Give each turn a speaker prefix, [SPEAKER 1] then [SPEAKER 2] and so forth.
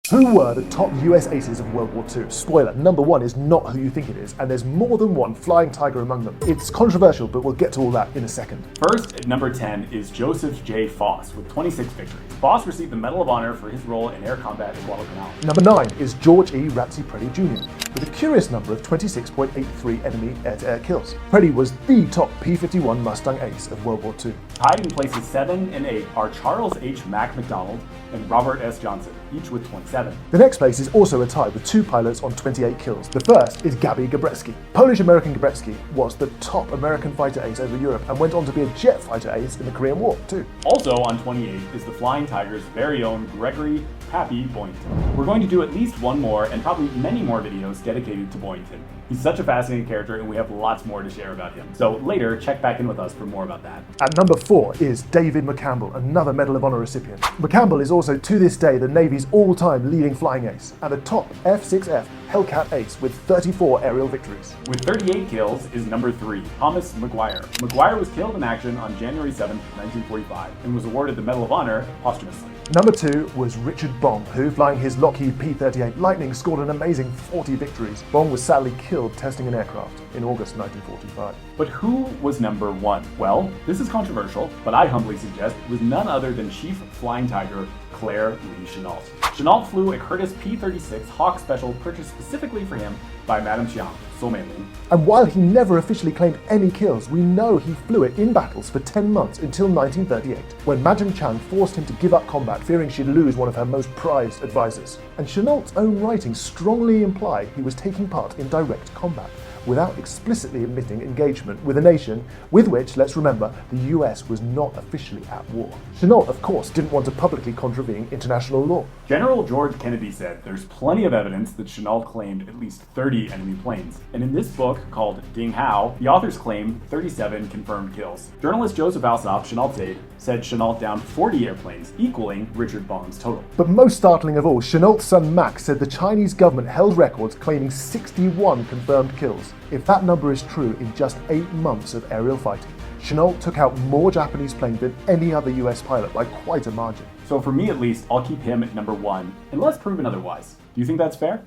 [SPEAKER 1] Who were the top US aces of World War II? Spoiler, number one is not who you think it is, and there's more than one flying tiger among them. It's controversial, but we'll get to all that in a second.
[SPEAKER 2] First, at number 10 is Joseph J. Foss with 26 victories. Foss received the Medal of Honor for his role in air combat at Guadalcanal.
[SPEAKER 1] Number 9 is George E. Rapsy Preddy Jr. with a curious number of 26.83 enemy air-to-air kills. Preddy was the top P-51 Mustang ace of World War II.
[SPEAKER 2] Tied in places 7 and 8 are Charles H. Mack McDonald and Robert S. Johnson, each with 27.
[SPEAKER 1] The next place is also a tie with two pilots on 28 kills. The first is Gabi Gabrecki. Polish-American Gabrecki was the top American fighter ace over Europe and went on to be a jet fighter ace in the Korean War, too.
[SPEAKER 2] Also on 28 is the Flying Tigers' very own Gregory Pappy Boynton. We're going to do at least one more and probably many more videos dedicated to Boynton. He's such a fascinating character and we have lots more to share about him. So later, check back in with us for more about that.
[SPEAKER 1] At number 4 is David McCampbell, another Medal of Honor recipient. McCampbell is also to this day the Navy's all-time leading flying ace and the top F-6F Hellcat ace with 34 aerial victories.
[SPEAKER 2] With 38 kills is number 3, Thomas McGuire. McGuire was killed in action on January 7, 1945 and was awarded the Medal of Honor posthumously.
[SPEAKER 1] Number 2 was Richard Bong, who, flying his Lockheed P-38 Lightning, scored an amazing 40 victories. Bong was sadly killed testing an aircraft in August 1945.
[SPEAKER 2] But who was number 1? Well, this is controversial, but I humbly suggest it was none other than Chief Flying Tiger Claire Lee Chennault. Chennault flew a Curtiss P-36 Hawk Special purchased specifically for him by Madame Chiang, Sommelier.
[SPEAKER 1] And while he never officially claimed any kills, we know he flew it in battles for 10 months until 1938, when Madame Chiang forced him to give up combat, fearing she'd lose one of her most prized advisors. And Chennault's own writings strongly imply he was taking part in direct combat, without explicitly admitting engagement with a nation with which, let's remember, the US was not officially at war. Chennault, of course, didn't want to publicly contravene international law.
[SPEAKER 2] General George Kennedy said there's plenty of evidence that Chennault claimed at least 30 enemy planes. And in this book, called Ding Hao, the authors claim 37 confirmed kills. Journalist Joseph Alsop, Chennault's aide, said Chennault downed 40 airplanes, equaling Richard Bong's total.
[SPEAKER 1] But most startling of all, Chennault's son Max said the Chinese government held records claiming 61 confirmed kills. If that number is true, in just 8 months of aerial fighting, Chennault took out more Japanese planes than any other US pilot by quite a margin.
[SPEAKER 2] So for me at least, I'll keep him at number 1, unless proven otherwise. Do you think that's fair?